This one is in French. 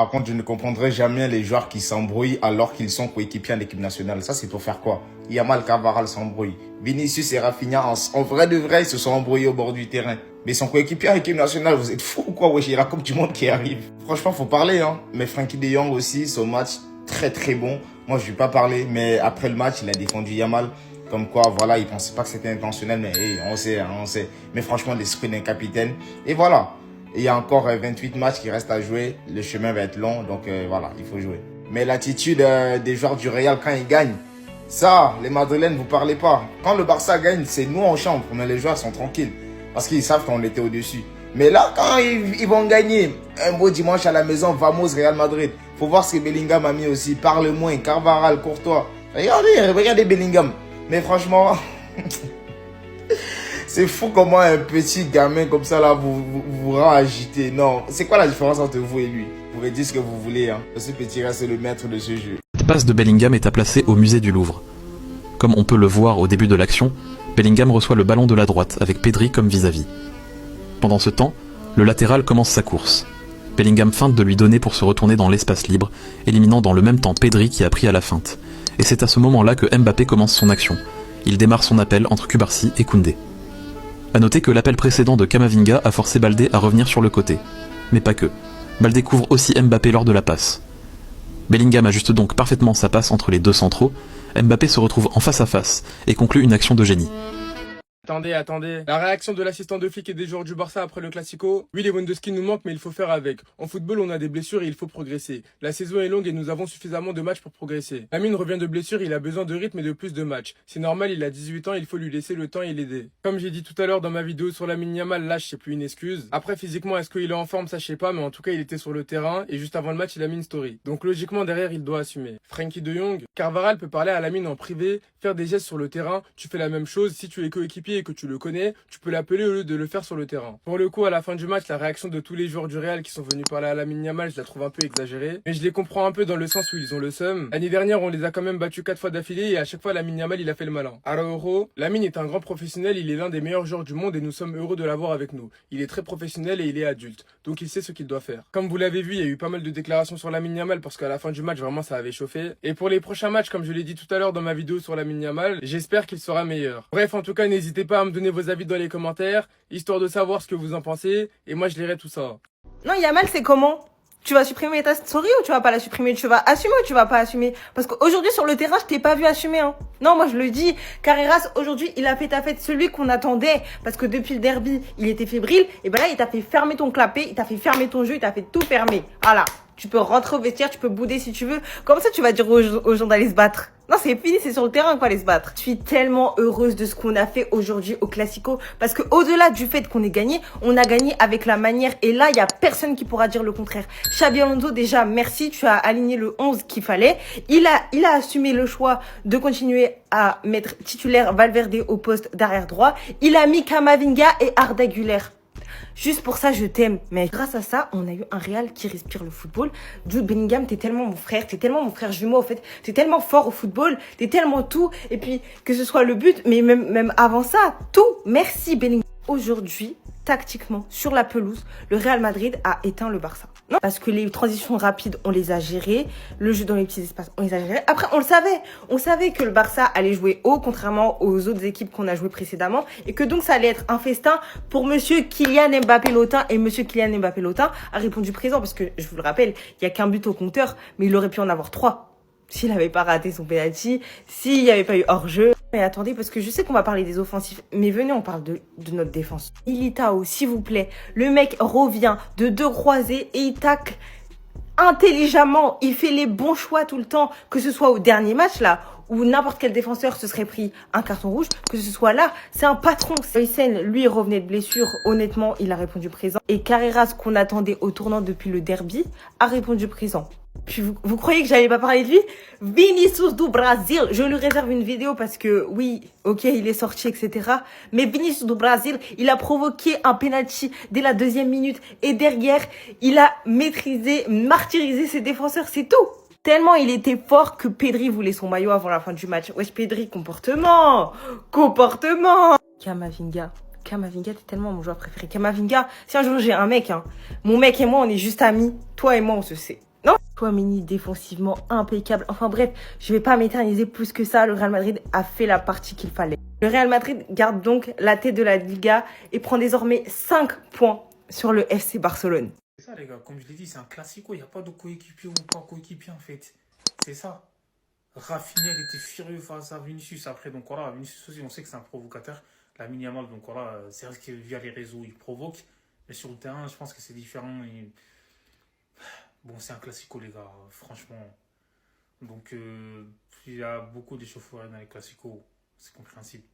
Par contre, je ne comprendrai jamais les joueurs qui s'embrouillent alors qu'ils sont coéquipiers en équipe nationale. Ça, c'est pour faire quoi? Yamal, Carvajal s'embrouille. Vinicius et Rafinha, en vrai de vrai, ils se sont embrouillés au bord du terrain. Mais son coéquipier en équipe nationale, vous êtes fous ou quoi? Wesh, il y a la Coupe du Monde qui arrive. Franchement, faut parler, hein. Mais Frenkie de Jong aussi, son match très très bon. Moi, je vais pas parler, mais après le match, il a défendu Yamal. Comme quoi, voilà, il pensait pas que c'était intentionnel, mais hey, on sait, hein, on sait. Mais franchement, l'esprit d'un capitaine. Et voilà. Il y a encore 28 matchs qui restent à jouer. Le chemin va être long, donc voilà, il faut jouer. Mais l'attitude des joueurs du Real quand ils gagnent, ça, les Madrilènes, vous parlez pas. Quand le Barça gagne, c'est nous en chambre, mais les joueurs sont tranquilles. Parce qu'ils savent qu'on était au-dessus. Mais là, quand ils vont gagner, un beau dimanche à la maison, vamos Real Madrid. Faut voir ce que Bellingham a mis aussi. Parle moins, Carvajal, Courtois. Regardez Bellingham. Mais franchement... C'est fou comment un petit gamin comme ça là vous rend agité. Non, c'est quoi la différence entre vous et lui? Vous pouvez dire ce que vous voulez, hein. Ce petit reste le maître de ce jeu. La passe de Bellingham est à placer au musée du Louvre. Comme on peut le voir au début de l'action, Bellingham reçoit le ballon de la droite avec Pedri comme vis-à-vis. Pendant ce temps, le latéral commence sa course. Bellingham feinte de lui donner pour se retourner dans l'espace libre, éliminant dans le même temps Pedri qui a pris à la feinte. Et c'est à ce moment-là que Mbappé commence son action. Il démarre son appel entre Cubarsí et Koundé. A noter que l'appel précédent de Camavinga a forcé Baldé à revenir sur le côté. Mais pas que. Baldé couvre aussi Mbappé lors de la passe. Bellingham ajuste donc parfaitement sa passe entre les deux centraux. Mbappé se retrouve en face à face et conclut une action de génie. Attendez. La réaction de l'assistant de flic et des joueurs du Barça après le Classico. Oui, Lewandowski nous manque, mais il faut faire avec. En football, on a des blessures et il faut progresser. La saison est longue et nous avons suffisamment de matchs pour progresser. Lamine revient de blessure, il a besoin de rythme et de plus de matchs. C'est normal, il a 18 ans, il faut lui laisser le temps et l'aider. Comme j'ai dit tout à l'heure dans ma vidéo sur Lamine Yamal, lâche, c'est plus une excuse. Après, physiquement, est-ce qu'il est en forme, ça je sais pas, mais en tout cas, il était sur le terrain et juste avant le match, il a mis une story. Donc logiquement, derrière, il doit assumer. Frenkie de Jong, Carvajal peut parler à Lamine en privé, faire des gestes sur le terrain. Tu fais la même chose si tu es coéquipier et que tu le connais. Tu peux l'appeler au lieu de le faire sur le terrain. Pour le coup, à la fin du match, la réaction de tous les joueurs du Real qui sont venus parler à Lamine Yamal, je la trouve un peu exagérée. Mais je les comprends un peu dans le sens où ils ont le seum. L'année dernière, on les a quand même battus 4 fois d'affilée et à chaque fois, Lamine Yamal, il a fait le malin. Araujo, Lamine est un grand professionnel, il est l'un des meilleurs joueurs du monde et nous sommes heureux de l'avoir avec nous. Il est très professionnel et il est adulte. Donc il sait ce qu'il doit faire. Comme vous l'avez vu, il y a eu pas mal de déclarations sur Lamine Yamal parce qu'à la fin du match, vraiment, ça avait chauffé. Et pour les prochains matchs, comme je l'ai dit tout à l'heure dans ma vidéo sur Lamine Yamal, j'espère qu'il sera meilleur. Bref, en tout cas, n'hésitez pas à me donner vos avis dans les commentaires, histoire de savoir ce que vous en pensez, et moi je lirai tout ça. Non, Yamal, c'est comment? Tu vas supprimer ta story ou tu vas pas la supprimer? Tu vas assumer ou tu vas pas assumer? Parce qu'aujourd'hui, sur le terrain, je t'ai pas vu assumer, hein. Non, moi, je le dis. Carreras, aujourd'hui, il a fait ta fête, celui qu'on attendait. Parce que depuis le derby, il était fébrile. Et ben là, il t'a fait fermer ton clapet, il t'a fait fermer ton jeu, il t'a fait tout fermer. Voilà. Tu peux rentrer au vestiaire, tu peux bouder si tu veux. Comme ça, tu vas dire aux gens d'aller se battre. Non, c'est fini, c'est sur le terrain qu'on va aller se battre. Je suis tellement heureuse de ce qu'on a fait aujourd'hui au Classico. Parce que au-delà du fait qu'on ait gagné, on a gagné avec la manière. Et là, il y a personne qui pourra dire le contraire. Xabi Alonso, déjà, merci. Tu as aligné le 11 qu'il fallait. Il a assumé le choix de continuer à mettre titulaire Valverde au poste d'arrière droit. Il a mis Camavinga et Arda Güler. Juste pour ça, je t'aime. Mais grâce à ça, on a eu un Real qui respire le football. Jude Bellingham, t'es tellement mon frère. T'es tellement mon frère jumeau, en fait. T'es tellement fort au football. T'es tellement tout. Et puis, que ce soit le but, mais même avant ça, tout. Merci, Bellingham. Aujourd'hui, tactiquement, sur la pelouse, le Real Madrid a éteint le Barça. Non, parce que les transitions rapides, on les a gérées. Le jeu dans les petits espaces, on les a gérés. Après, on le savait. On savait que le Barça allait jouer haut, contrairement aux autres équipes qu'on a jouées précédemment. Et que donc, ça allait être un festin pour monsieur Kylian Mbappé-Lotin. Et monsieur Kylian Mbappé-Lotin a répondu présent. Parce que, je vous le rappelle, il n'y a qu'un but au compteur. Mais il aurait pu en avoir 3. S'il n'avait pas raté son penalty, s'il n'y avait pas eu hors-jeu. Mais attendez, parce que je sais qu'on va parler des offensifs, mais venez, on parle de notre défense. Militao, s'il vous plaît, le mec revient de 2 croisés et il tacle intelligemment. Il fait les bons choix tout le temps, que ce soit au dernier match là, où n'importe quel défenseur se serait pris un carton rouge, que ce soit là, c'est un patron. Huysen, lui, revenait de blessure, honnêtement, il a répondu présent. Et Carreras, qu'on attendait au tournant depuis le derby, a répondu présent. Puis vous croyez que j'allais pas parler de lui? Vinicius do Brasil, je lui réserve une vidéo parce que oui, ok, il est sorti, etc. Mais Vinicius do Brasil, il a provoqué un penalty dès la 2e minute et derrière, il a maîtrisé, martyrisé ses défenseurs, c'est tout. Tellement il était fort que Pedri voulait son maillot avant la fin du match. Wesh Pedri, comportement. Camavinga, t'es tellement mon joueur préféré. Camavinga, si un jour j'ai un mec, hein, mon mec et moi on est juste amis. Toi et moi on se sait. Non, Tchouaméni défensivement impeccable. Enfin bref, je vais pas m'éterniser plus que ça. Le Real Madrid a fait la partie qu'il fallait. Le Real Madrid garde donc la tête de la Liga et prend désormais 5 points sur le FC Barcelone. C'est ça, les gars, comme je l'ai dit, c'est un classico. Il n'y a pas de coéquipier ou pas coéquipier, en fait. C'est ça. Rafinha, il était furieux face à Vinicius. Après, donc voilà, Vinicius aussi, on sait que c'est un provocateur. Lamine Yamal, donc voilà, c'est vrai que via les réseaux, il provoque. Mais sur le terrain, je pense que c'est différent. Et... Bon, c'est un classico, les gars, franchement. Donc, il y a beaucoup d'échauffourées dans les classicos. C'est compréhensible.